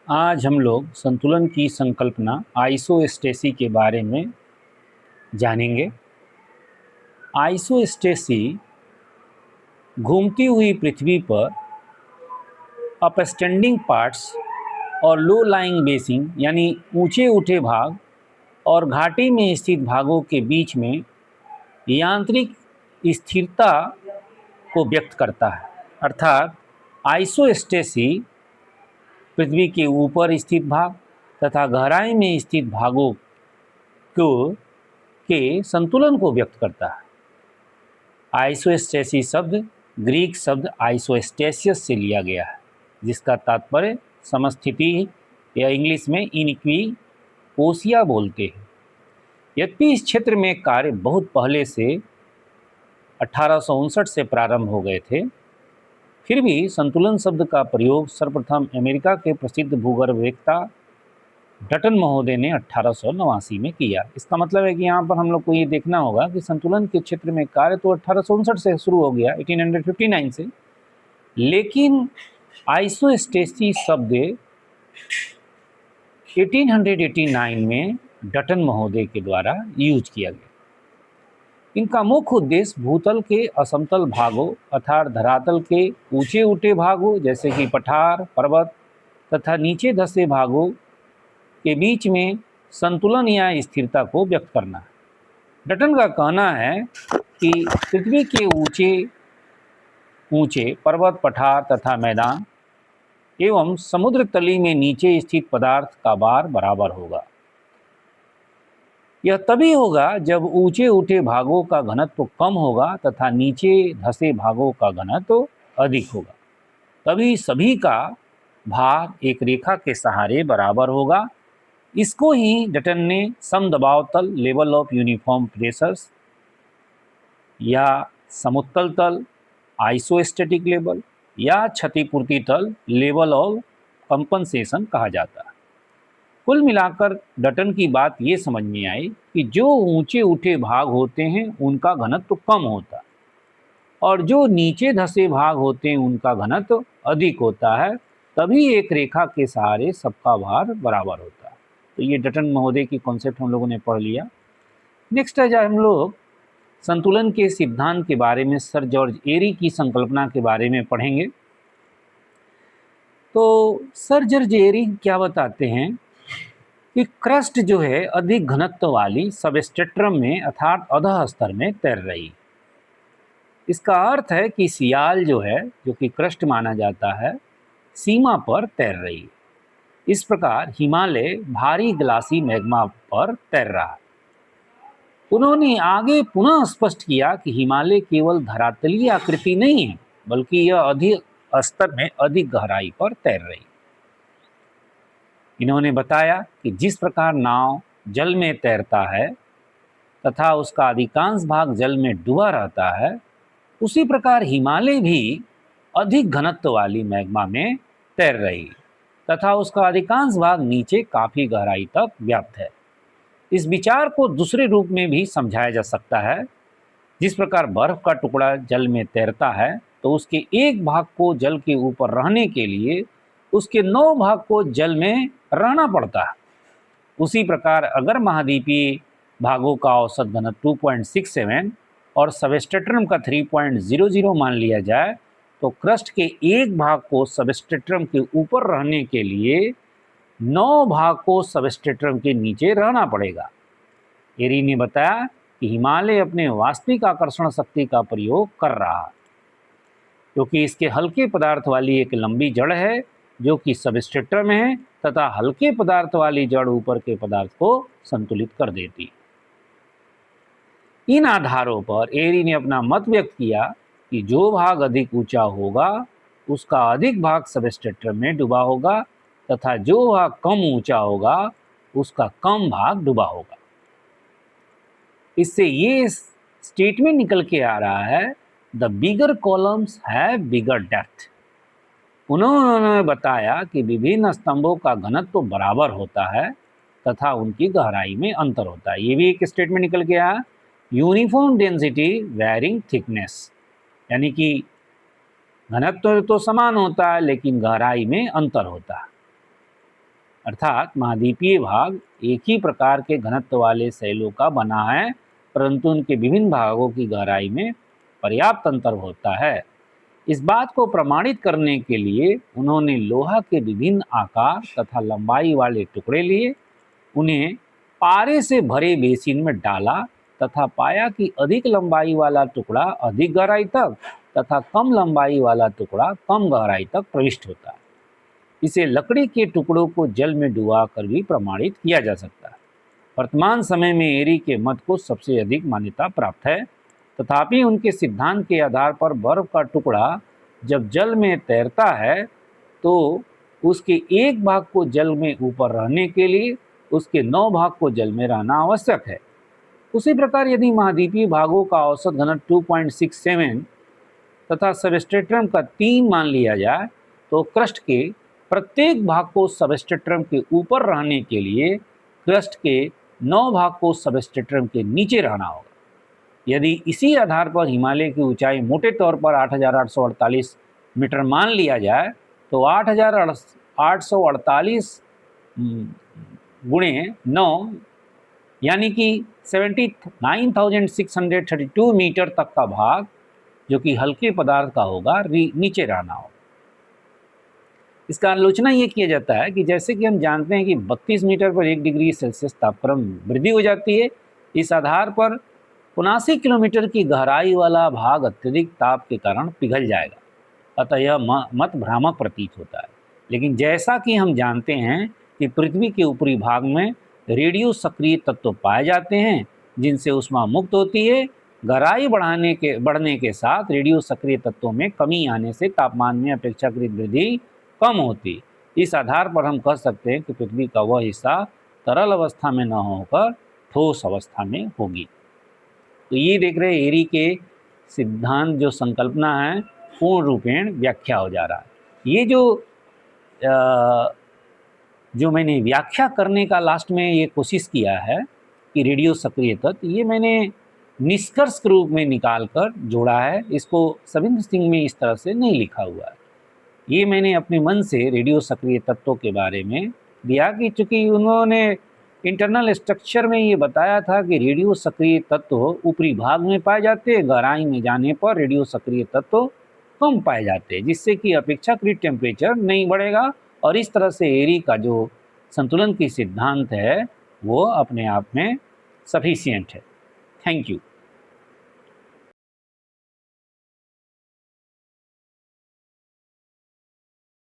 आज हम लोग संतुलन की संकल्पना आइसोस्टेसी के बारे में जानेंगे। आइसोस्टेसी घूमती हुई पृथ्वी पर अपस्टैंडिंग पार्ट्स और लो लाइंग बेसिन यानी ऊंचे उठे भाग और घाटी में स्थित भागों के बीच में यांत्रिक स्थिरता को व्यक्त करता है। अर्थात आइसोस्टेसी पृथ्वी के ऊपर स्थित भाग तथा गहराई में स्थित भागों को के संतुलन को व्यक्त करता है। आइसोस्टेसी शब्द ग्रीक शब्द आइसोस्टेसियस से लिया गया है, जिसका तात्पर्य समस्थिति या इंग्लिश में इनइक्विपोसिया बोलते हैं। यद्यपि इस क्षेत्र में कार्य बहुत पहले से 1859 से प्रारंभ हो गए थे, फिर भी संतुलन शब्द का प्रयोग सर्वप्रथम अमेरिका के प्रसिद्ध भूगर्भवेत्ता डटन महोदय ने 1889 में किया। इसका मतलब है कि यहाँ पर हम लोग को ये देखना होगा कि संतुलन के क्षेत्र में कार्य तो 1859 से शुरू हो गया, 1859 से, लेकिन आइसोस्टेसी शब्द 1889 में डटन महोदय के द्वारा यूज किया गया। इनका मुख्य उद्देश्य भूतल के असमतल भागों अर्थात धरातल के ऊंचे उठे भागों जैसे कि पठार, पर्वत तथा नीचे धंसे भागों के बीच में संतुलन या स्थिरता को व्यक्त करना है। डटन का कहना है कि पृथ्वी के ऊंचे पर्वत, पठार तथा मैदान एवं समुद्र तली में नीचे स्थित पदार्थ का भार बराबर होगा। यह तभी होगा जब ऊंचे उठे भागों का घनत्व कम होगा तथा नीचे धंसे भागों का घनत्व अधिक होगा। तभी सभी का भार एक रेखा के सहारे बराबर होगा। इसको ही डटन ने समदबाव तल लेवल ऑफ यूनिफॉर्म प्रेशर्स या समुत्तल तल आइसोस्टैटिक लेवल या क्षतिपूर्ति तल लेवल ऑफ कंपनसेशन कहा जाता है। कुल मिलाकर डटन की बात ये समझ में आई कि जो ऊंचे उठे भाग होते हैं उनका घनत्व कम होता है और जो नीचे धंसे भाग होते हैं उनका घनत्व अधिक होता है। तभी एक रेखा के सहारे सबका भार बराबर होता है। तो ये डटन महोदय की कॉन्सेप्ट हम लोगों ने पढ़ लिया। नेक्स्ट है, हम लोग संतुलन के सिद्धांत के बारे में सर जॉर्ज एरी की संकल्पना के बारे में पढ़ेंगे। तो सर जॉर्ज एरी क्या बताते हैं कि क्रस्ट जो है अधिक घनत्व वाली सबस्ट्रेटम में अर्थात अधः स्तर में तैर रही। इसका अर्थ है कि सियाल जो है, जो कि क्रस्ट माना जाता है, सीमा पर तैर रही। इस प्रकार हिमालय भारी ग्लासी मैग्मा पर तैर रहा है। उन्होंने आगे पुनः स्पष्ट किया कि हिमालय केवल धरातलीय आकृति नहीं है, बल्कि यह अधिक स्तर में अधिक गहराई पर तैर रही। इन्होंने बताया कि जिस प्रकार नाव जल में तैरता है तथा उसका अधिकांश भाग जल में डूबा रहता है, उसी प्रकार हिमालय भी अधिक घनत्व वाली मैग्मा में तैर रही तथा उसका अधिकांश भाग नीचे काफी गहराई तक व्याप्त है। इस विचार को दूसरे रूप में भी समझाया जा सकता है। जिस प्रकार बर्फ का टुकड़ा जल में तैरता है तो उसके एक भाग को जल के ऊपर रहने के लिए उसके 9 भाग को जल में रहना पड़ता है। उसी प्रकार अगर महाद्वीपीय भागों का औसत घनत्व 2.67 और सबस्ट्रेटम का 3.00 मान लिया जाए तो क्रस्ट के एक भाग को सबस्ट्रेटम के ऊपर रहने के लिए 9 भाग को सबस्ट्रेटम के नीचे रहना पड़ेगा। एरी ने बताया कि हिमालय अपने वास्तविक आकर्षण शक्ति का प्रयोग कर रहा है, क्योंकि इसके हल्के पदार्थ वाली एक लंबी जड़ है जो कि सबस्ट्रेटम में है तथा हल्के पदार्थ वाली जड़ ऊपर के पदार्थ को संतुलित कर देती। इन आधारों पर एरी ने अपना मत व्यक्त किया कि जो भाग अधिक ऊंचा होगा उसका अधिक भाग सबस्ट्रेटम में डूबा होगा तथा जो भाग कम ऊंचा होगा उसका कम भाग डूबा होगा। इससे ये स्टेटमेंट निकल के आ रहा है, the bigger columns have bigger depth. उन्होंने बताया कि विभिन्न स्तंभों का घनत्व बराबर होता है तथा उनकी गहराई में अंतर होता है। ये भी एक स्टेटमेंट निकल के आया, यूनिफॉर्म डेंसिटी वेरिंग थिकनेस, यानी कि घनत्व तो समान होता है लेकिन गहराई में अंतर होता है। अर्थात महाद्वीपीय भाग एक ही प्रकार के घनत्व वाले शैलों का बना है, परंतु उनके विभिन्न भागों की गहराई में पर्याप्त अंतर होता है। इस बात को प्रमाणित करने के लिए उन्होंने लोहा के विभिन्न आकार तथा लंबाई वाले टुकड़े लिए, उन्हें पारे से भरे बेसिन में डाला तथा पाया कि अधिक लंबाई वाला टुकड़ा अधिक गहराई तक तथा कम लंबाई वाला टुकड़ा कम गहराई तक प्रविष्ट होता है। इसे लकड़ी के टुकड़ों को जल में डुबा कर भी प्रमाणित किया जा सकता है। वर्तमान समय में एरी के मत को सबसे अधिक मान्यता प्राप्त है, तथापि उनके सिद्धांत के आधार पर बर्फ का टुकड़ा जब जल में तैरता है तो उसके एक भाग को जल में ऊपर रहने के लिए उसके 9 भाग को जल में रहना आवश्यक है। उसी प्रकार यदि महाद्वीपीय भागों का औसत घनत्व 2.67 तथा सबस्ट्रेटम का 3 मान लिया जाए तो क्रस्ट के प्रत्येक भाग को सबस्ट्रेटम के ऊपर रहने के लिए क्रस्ट के 9 भाग को सबस्ट्रेटम के नीचे रहना होगा। यदि इसी आधार पर हिमालय की ऊंचाई मोटे तौर पर 8,848 मीटर मान लिया जाए तो 8,848 गुणे 9 यानी कि 79,632 मीटर तक का भाग जो कि हल्के पदार्थ का होगा नीचे रहना होगा। इसका आलोचना ये किया जाता है कि जैसे कि हम जानते हैं कि 32 मीटर पर 1 डिग्री सेल्सियस तापक्रम वृद्धि हो जाती है, इस आधार पर 79 किलोमीटर की गहराई वाला भाग अत्यधिक ताप के कारण पिघल जाएगा, अतः यह मत भ्रामक प्रतीत होता है। लेकिन जैसा कि हम जानते हैं कि पृथ्वी के ऊपरी भाग में रेडियो सक्रिय तत्व पाए जाते हैं जिनसे ऊष्मा मुक्त होती है। गहराई बढ़ने के साथ रेडियो सक्रिय तत्वों में कमी आने से तापमान में अपेक्षाकृत वृद्धि कम होती। इस आधार पर हम कह सकते हैं कि पृथ्वी का वह हिस्सा तरल अवस्था में न होकर ठोस अवस्था में होगी। तो ये देख रहे एरी के सिद्धांत जो संकल्पना है पूर्ण रूपेण व्याख्या हो जा रहा है। ये जो मैंने व्याख्या करने का लास्ट में ये कोशिश किया है कि रेडियो सक्रिय तत्व, ये मैंने निष्कर्ष के रूप में निकाल कर जोड़ा है। इसको सविंद्र सिंह में इस तरह से नहीं लिखा हुआ है। ये मैंने अपने मन से रेडियो सक्रिय तत्वों के बारे में दिया कि चूँकि उन्होंने इंटरनल स्ट्रक्चर में ये बताया था कि रेडियो सक्रिय तत्व ऊपरी भाग में पाए जाते हैं, गहराई में जाने पर रेडियो सक्रिय तत्व कम पाए जाते हैं, जिससे कि अपेक्षाकृत टेम्परेचर नहीं बढ़ेगा और इस तरह से एरी का जो संतुलन की सिद्धांत है वो अपने आप में सफिशिएंट है। Thank you.